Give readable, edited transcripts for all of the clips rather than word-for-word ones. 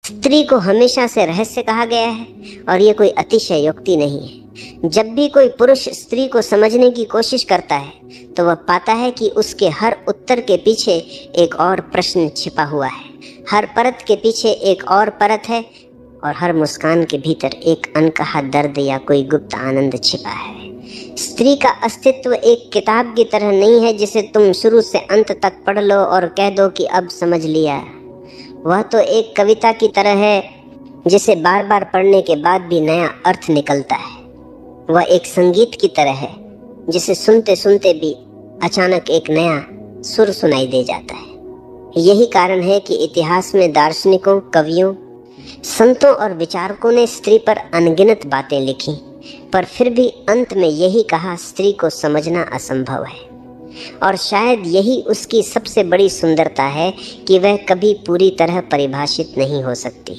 स्त्री को हमेशा से रहस्य कहा गया है और ये कोई अतिशयोक्ति नहीं है। जब भी कोई पुरुष स्त्री को समझने की कोशिश करता है तो वह पाता है कि उसके हर उत्तर के पीछे एक और प्रश्न छिपा हुआ है, हर परत के पीछे एक और परत है और हर मुस्कान के भीतर एक अनकहा दर्द या कोई गुप्त आनंद छिपा है। स्त्री का अस्तित्व एक किताब की तरह नहीं है जिसे तुम शुरू से अंत तक पढ़ लो और कह दो कि अब समझ लिया। वह तो एक कविता की तरह है जिसे बार बार पढ़ने के बाद भी नया अर्थ निकलता है। वह एक संगीत की तरह है जिसे सुनते सुनते भी अचानक एक नया सुर सुनाई दे जाता है। यही कारण है कि इतिहास में दार्शनिकों, कवियों, संतों और विचारकों ने स्त्री पर अनगिनत बातें लिखी, पर फिर भी अंत में यही कहा, स्त्री को समझना असंभव है। और शायद यही उसकी सबसे बड़ी सुंदरता है कि वह कभी पूरी तरह परिभाषित नहीं हो सकती।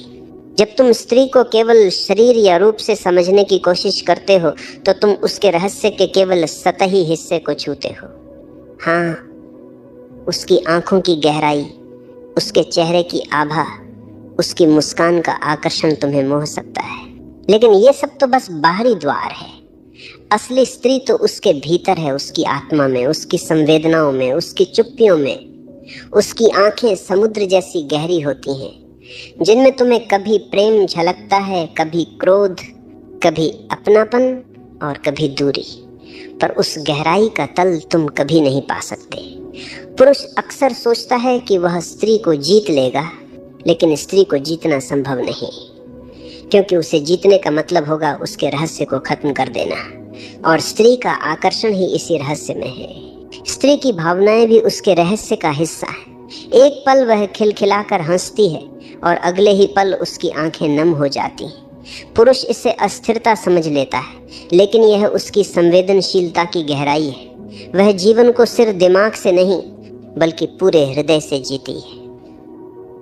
जब तुम स्त्री को केवल शरीर या रूप से समझने की कोशिश करते हो तो तुम उसके रहस्य के केवल सतही हिस्से को छूते हो। हाँ, उसकी आंखों की गहराई, उसके चेहरे की आभा, उसकी मुस्कान का आकर्षण तुम्हें मोह सकता है, लेकिन ये सब तो बस बाहरी द्वार है। असली स्त्री तो उसके भीतर है, उसकी आत्मा में, उसकी संवेदनाओं में, उसकी चुप्पियों में। उसकी आंखें समुद्र जैसी गहरी होती हैं जिनमें तुम्हें कभी प्रेम झलकता है, कभी क्रोध, कभी अपनापन और कभी दूरी, पर उस गहराई का तल तुम कभी नहीं पा सकते। पुरुष अक्सर सोचता है कि वह स्त्री को जीत लेगा, लेकिन स्त्री को जीतना संभव नहीं, क्योंकि उसे जीतने का मतलब होगा उसके रहस्य को खत्म कर देना, और स्त्री का आकर्षण ही इसी रहस्य में है। स्त्री की भावनाएं भी उसके रहस्य का हिस्सा है। एक पल वह खिलखिलाकर हंसती है और अगले ही पल उसकी आंखें नम हो जाती हैं। पुरुष इसे अस्थिरता समझ लेता है, लेकिन यह उसकी संवेदनशीलता की गहराई है। वह जीवन को सिर्फ दिमाग से नहीं बल्कि पूरे हृदय से जीती है।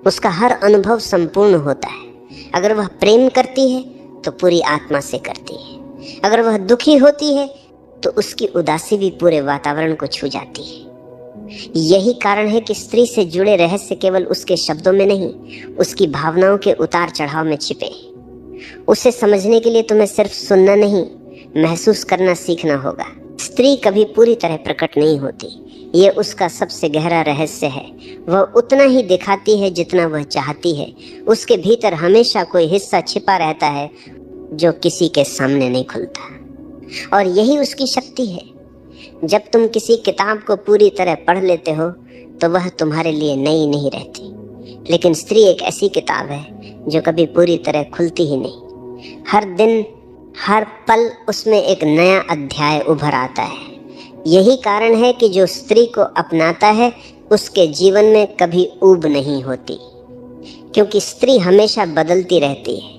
उसका हर अनुभव संपूर्ण होता है। अगर वह प्रेम करती है तो पूरी आत्मा से करती है। अगर वह दुखी होती है तो उसकी उदासी भी पूरे वातावरण को छू जाती है। यही कारण है कि स्त्री से जुड़े रहस्य केवल उसके शब्दों में नहीं, उसकी भावनाओं के उतार चढ़ाव में छिपे। उसे समझने के लिए तुम्हें सिर्फ सुनना नहीं, महसूस करना सीखना होगा। स्त्री कभी पूरी तरह प्रकट नहीं होती, ये उसका सबसे गहरा रहस्य है। वह उतना ही दिखाती है जितना वह चाहती है। उसके भीतर हमेशा कोई हिस्सा छिपा रहता है जो किसी के सामने नहीं खुलता, और यही उसकी शक्ति है। जब तुम किसी किताब को पूरी तरह पढ़ लेते हो तो वह तुम्हारे लिए नई नहीं रहती, लेकिन स्त्री एक ऐसी किताब है जो कभी पूरी तरह खुलती ही नहीं। हर दिन, हर पल उसमें एक नया अध्याय उभर आता है। यही कारण है कि जो स्त्री को अपनाता है उसके जीवन में कभी ऊब नहीं होती, क्योंकि स्त्री हमेशा बदलती रहती है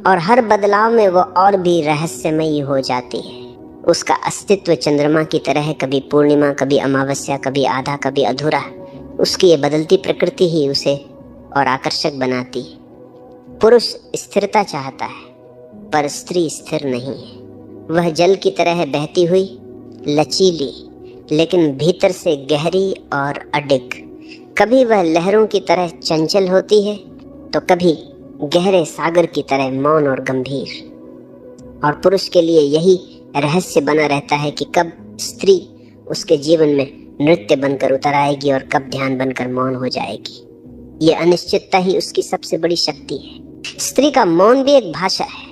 और हर बदलाव में वो और भी रहस्यमयी हो जाती है। उसका अस्तित्व चंद्रमा की तरह है, कभी पूर्णिमा, कभी अमावस्या, कभी आधा, कभी अधूरा। उसकी ये बदलती प्रकृति ही उसे और आकर्षक बनाती है। पुरुष स्थिरता चाहता है पर स्त्री स्थिर नहीं है। वह जल की तरह है, बहती हुई, लचीली, लेकिन भीतर से गहरी और अडिग। कभी वह लहरों की तरह चंचल होती है तो कभी गहरे सागर की तरह मौन और गंभीर। और पुरुष के लिए यही रहस्य बना रहता है कि कब स्त्री उसके जीवन में नृत्य बनकर उतर आएगी और कब ध्यान बनकर मौन हो जाएगी। ये अनिश्चितता ही उसकी सबसे बड़ी शक्ति है। स्त्री का मौन भी एक भाषा है।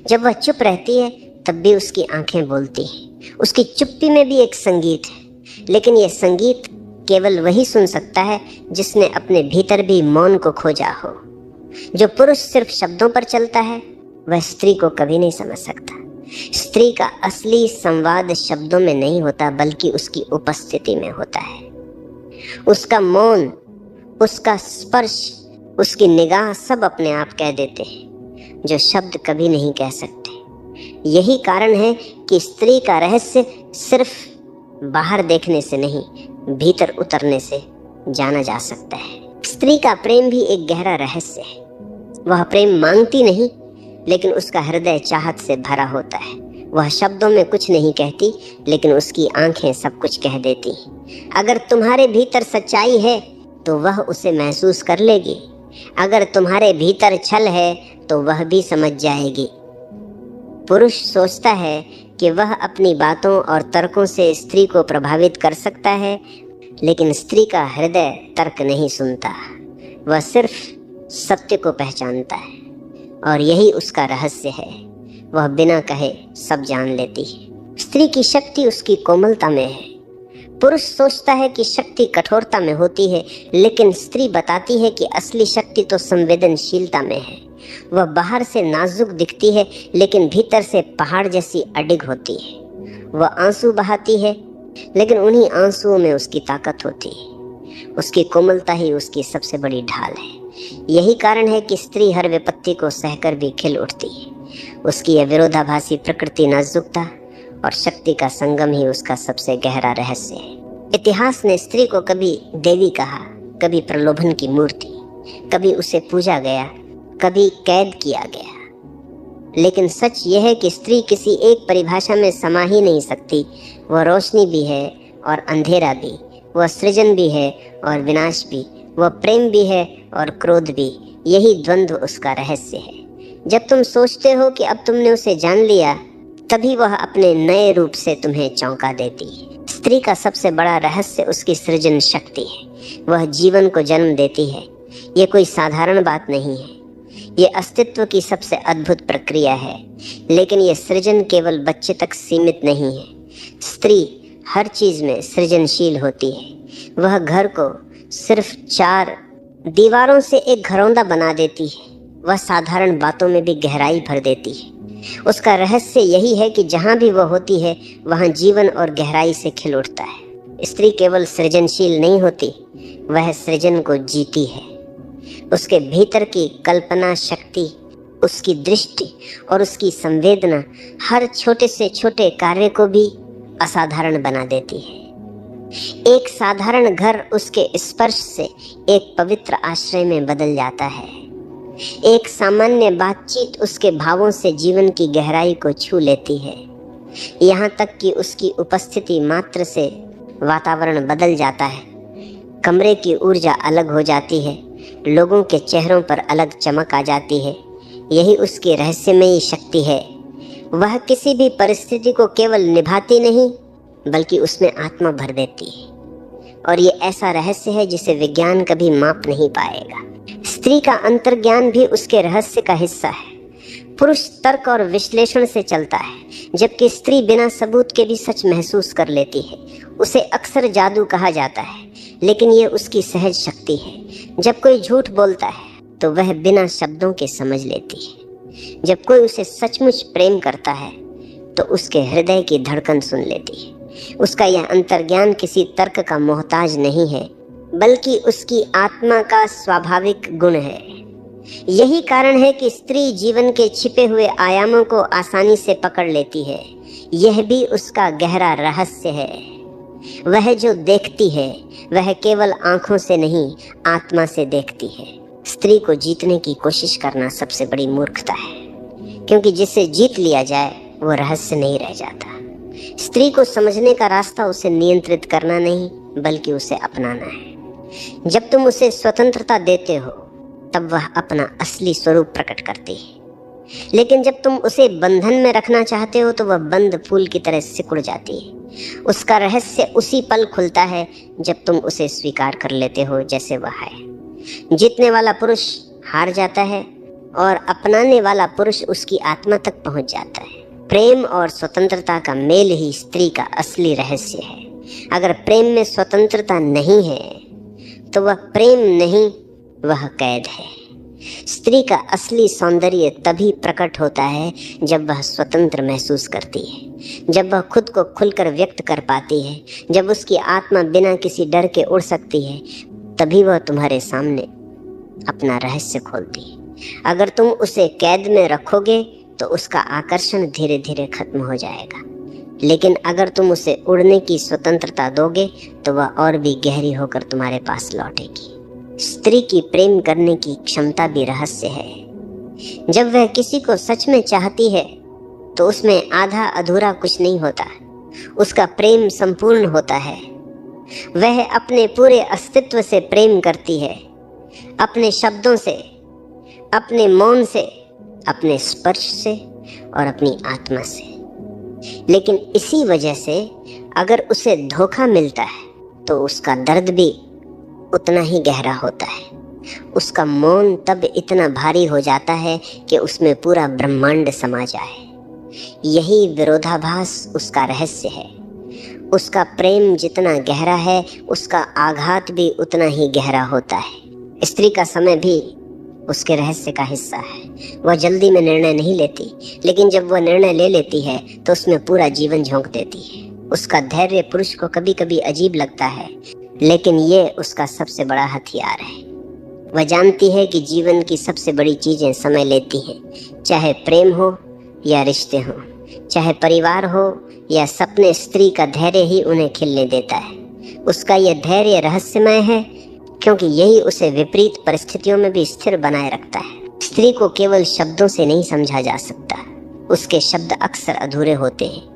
जब वह चुप रहती है तब भी उसकी आंखें बोलती हैं। उसकी चुप्पी में भी एक संगीत है, लेकिन यह संगीत केवल वही सुन सकता है जिसने अपने भीतर भी मौन को खोजा हो। जो पुरुष सिर्फ शब्दों पर चलता है वह स्त्री को कभी नहीं समझ सकता। स्त्री का असली संवाद शब्दों में नहीं होता बल्कि उसकी उपस्थिति में होता है। उसका मौन, उसका स्पर्श, उसकी निगाह सब अपने आप कह देते हैं जो शब्द कभी नहीं कह सकते। यही कारण है कि स्त्री का रहस्य सिर्फ बाहर देखने से नहीं, भीतर उतरने से जाना जा सकता है। स्त्री का प्रेम भी एक गहरा रहस्य है। वह प्रेम मांगती नहीं, लेकिन उसका हृदय चाहत से भरा होता है। वह शब्दों में कुछ नहीं कहती, लेकिन उसकी आंखें सब कुछ कह देती हैं। अगर तुम्हारे भीतर सच्चाई है तो वह उसे महसूस कर लेगी, अगर तुम्हारे भीतर छल है तो वह भी समझ जाएगी। पुरुष सोचता है कि वह अपनी बातों और तर्कों से स्त्री को प्रभावित कर सकता है, लेकिन स्त्री का हृदय तर्क नहीं सुनता, वह सिर्फ सत्य को पहचानता है, और यही उसका रहस्य है। वह बिना कहे सब जान लेती है। स्त्री की शक्ति उसकी कोमलता में है। पुरुष सोचता है कि शक्ति कठोरता में होती है, लेकिन स्त्री बताती है कि असली शक्ति तो संवेदनशीलता में है। वह बाहर से नाजुक दिखती है, लेकिन भीतर से पहाड़ जैसी अडिग होती है। वह आंसू बहाती है, लेकिन उन्हीं आंसुओं में उसकी ताकत होती है। उसकी कोमलता ही उसकी सबसे बड़ी ढाल है। यही कारण है कि स्त्री हर विपत्ति को सहकर भी खिल उठती है। उसकी यह विरोधाभासी प्रकृति, नाजुकता और शक्ति का संगम ही उसका सबसे गहरा रहस्य है। इतिहास ने स्त्री को कभी देवी कहा, कभी प्रलोभन की मूर्ति, कभी उसे पूजा गया, कभी कैद किया गया। लेकिन सच यह है कि स्त्री किसी एक परिभाषा में समा ही नहीं सकती। वह रोशनी भी है और अंधेरा भी, वह सृजन भी है और विनाश भी, वह प्रेम भी है और क्रोध भी। यही द्वंद्व उसका रहस्य है। जब तुम सोचते हो कि अब तुमने उसे जान लिया, तभी वह अपने नए रूप से तुम्हें चौंका देती है। स्त्री का सबसे बड़ा रहस्य उसकी सृजन शक्ति है। वह जीवन को जन्म देती है। ये कोई साधारण बात नहीं है, ये अस्तित्व की सबसे अद्भुत प्रक्रिया है। लेकिन ये सृजन केवल बच्चे तक सीमित नहीं है। स्त्री हर चीज में सृजनशील होती है। वह घर को सिर्फ 4 दीवारों से एक घरौंदा बना देती है। वह साधारण बातों में भी गहराई भर देती है। उसका रहस्य यही है कि जहाँ भी वह होती है, वहाँ जीवन और गहराई से खिल उठता है। स्त्री केवल सृजनशील नहीं होती, वह सृजन को जीती है। उसके भीतर की कल्पना शक्ति, उसकी दृष्टि और उसकी संवेदना हर छोटे से छोटे कार्य को भी असाधारण बना देती है। एक साधारण घर उसके स्पर्श से एक पवित्र आश्रय में बदल जाता है। एक सामान्य बातचीत उसके भावों से जीवन की गहराई को छू लेती है। यहाँ तक कि उसकी उपस्थिति मात्र से वातावरण बदल जाता है। कमरे की ऊर्जा अलग हो जाती है, लोगों के चेहरों पर अलग चमक आ जाती है। यही उसकी रहस्यमयी शक्ति है। वह किसी भी परिस्थिति को केवल निभाती नहीं, बल्कि उसमें आत्मा भर देती है। और ये ऐसा रहस्य है जिसे विज्ञान कभी माप नहीं पाएगा। स्त्री का अंतर्ज्ञान भी उसके रहस्य का हिस्सा है। पुरुष तर्क और विश्लेषण से चलता है, जबकि स्त्री बिना सबूत के भी सच महसूस कर लेती है। उसे अक्सर जादू कहा जाता है, लेकिन ये उसकी सहज शक्ति है। जब कोई झूठ बोलता है तो वह बिना शब्दों के समझ लेती है। जब कोई उसे सचमुच प्रेम करता है तो उसके हृदय की धड़कन सुन लेती है। उसका यह अंतर्ज्ञान किसी तर्क का मोहताज नहीं है, बल्कि उसकी आत्मा का स्वाभाविक गुण है। यही कारण है कि स्त्री जीवन के छिपे हुए आयामों को आसानी से पकड़ लेती है। यह भी उसका गहरा रहस्य है। वह जो देखती है वह केवल आंखों से नहीं, आत्मा से देखती है। स्त्री को जीतने की कोशिश करना सबसे बड़ी मूर्खता है, क्योंकि जिसे जीत लिया जाए वो रहस्य नहीं रह जाता। स्त्री को समझने का रास्ता उसे नियंत्रित करना नहीं, बल्कि उसे अपनाना है। जब तुम उसे स्वतंत्रता देते हो, तब वह अपना असली स्वरूप प्रकट करती है। लेकिन जब तुम उसे बंधन में रखना चाहते हो तो वह बंद फूल की तरह सिकुड़ जाती है। उसका रहस्य उसी पल खुलता है जब तुम उसे स्वीकार कर लेते हो जैसे वह है। जीतने वाला पुरुष हार जाता है और अपनाने वाला पुरुष उसकी आत्मा तक पहुंच जाता है। प्रेम और स्वतंत्रता का मेल ही स्त्री का असली रहस्य है। अगर प्रेम में स्वतंत्रता नहीं है तो वह प्रेम नहीं, वह कैद है। स्त्री का असली सौंदर्य तभी प्रकट होता है जब वह स्वतंत्र महसूस करती है, जब वह खुद को खुलकर व्यक्त कर पाती है, जब उसकी आत्मा बिना किसी डर के उड़ सकती है। तभी वह तुम्हारे सामने अपना रहस्य खोलती है। अगर तुम उसे कैद में रखोगे तो उसका आकर्षण धीरे धीरे खत्म हो जाएगा, लेकिन अगर तुम उसे उड़ने की स्वतंत्रता दोगे तो वह और भी गहरी होकर तुम्हारे पास लौटेगी। स्त्री की प्रेम करने की क्षमता भी रहस्य है। जब वह किसी को सच में चाहती है तो उसमें आधा अधूरा कुछ नहीं होता, उसका प्रेम संपूर्ण होता है। वह अपने पूरे अस्तित्व से प्रेम करती है। अपने शब्दों से, अपने मौन से, अपने स्पर्श से और अपनी आत्मा से। लेकिन इसी वजह से अगर उसे धोखा मिलता है तो उसका दर्द भी उतना ही गहरा होता है। उसका मौन तब इतना भारी हो जाता है कि उसमें पूरा ब्रह्मांड समा जाए। यही विरोधाभास उसका रहस्य है। उसका प्रेम जितना गहरा है, उसका आघात भी उतना ही गहरा होता है। स्त्री का समय भी उसके रहस्य का हिस्सा है। वह जल्दी में निर्णय नहीं लेती, लेकिन जब वह निर्णय ले लेती है तो उसमें पूरा जीवन झोंक देती है। उसका धैर्य पुरुष को कभी कभी अजीब लगता है, लेकिन ये उसका सबसे बड़ा हथियार है। वह जानती है कि जीवन की सबसे बड़ी चीजें समय लेती हैं, चाहे प्रेम हो या रिश्ते हो, चाहे परिवार हो या सपने। स्त्री का धैर्य ही उन्हें खिलने देता है। उसका यह धैर्य रहस्यमय है, क्योंकि यही उसे विपरीत परिस्थितियों में भी स्थिर बनाए रखता है। स्त्री को केवल शब्दों से नहीं समझा जा सकता। उसके शब्द अक्सर अधूरे होते हैं,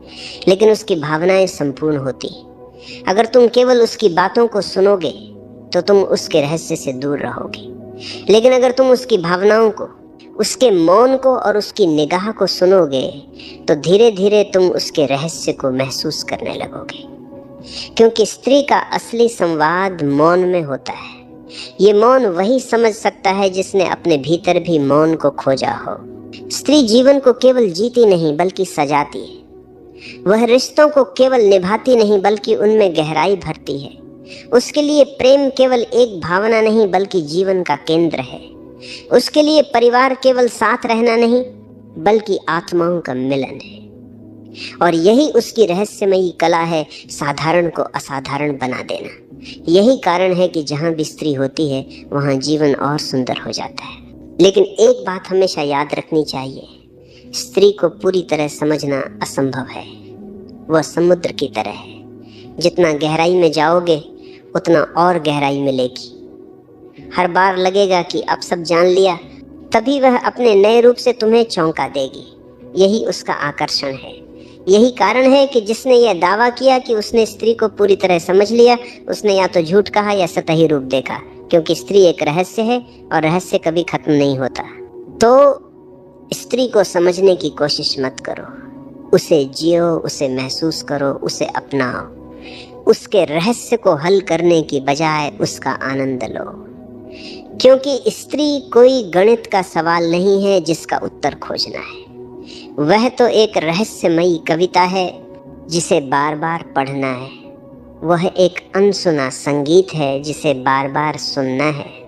लेकिन उसकी भावनाएं संपूर्ण होती हैं। अगर तुम केवल उसकी बातों को सुनोगे तो तुम उसके रहस्य से दूर रहोगे, लेकिन अगर तुम उसकी भावनाओं को, उसके मौन को और उसकी निगाह को सुनोगे तो धीरे धीरे तुम उसके रहस्य को महसूस करने लगोगे। क्योंकि स्त्री का असली संवाद मौन में होता है। ये मौन वही समझ सकता है जिसने अपने भीतर भी मौन को खोजा हो। स्त्री जीवन को केवल जीती नहीं बल्कि सजाती है। वह रिश्तों को केवल निभाती नहीं बल्कि उनमें गहराई भरती है। उसके लिए प्रेम केवल एक भावना नहीं बल्कि जीवन का केंद्र है। उसके लिए परिवार केवल साथ रहना नहीं बल्कि आत्माओं का मिलन है। और यही उसकी रहस्यमयी कला है, साधारण को असाधारण बना देना। यही कारण है कि जहाँ भी स्त्री होती है वहाँ जीवन और सुंदर हो जाता है। लेकिन एक बात हमेशा याद रखनी चाहिए, स्त्री को पूरी तरह समझना असंभव है। वह समुद्र की तरह है, जितना गहराई में जाओगे उतना और गहराई मिलेगी। हर बार लगेगा कि अब सब जान लिया, तभी वह अपने नए रूप से तुम्हें चौंका देगी। यही उसका आकर्षण है। यही कारण है कि जिसने यह दावा किया कि उसने स्त्री को पूरी तरह समझ लिया, उसने या तो झूठ कहा या सतही रूप देखा। क्योंकि स्त्री एक रहस्य है और रहस्य कभी खत्म नहीं होता। तो स्त्री को समझने की कोशिश मत करो, उसे जियो, उसे महसूस करो, उसे अपनाओ। उसके रहस्य को हल करने की बजाय उसका आनंद लो। क्योंकि स्त्री कोई गणित का सवाल नहीं है जिसका उत्तर खोजना है। वह तो एक रहस्यमयी कविता है जिसे बार बार पढ़ना है। वह एक अनसुना संगीत है जिसे बार बार सुनना है।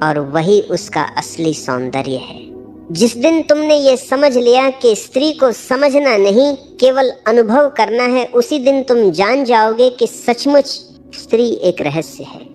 और वही उसका असली सौंदर्य है। जिस दिन तुमने ये समझ लिया कि स्त्री को समझना नहीं केवल अनुभव करना है, उसी दिन तुम जान जाओगे कि सचमुच स्त्री एक रहस्य है।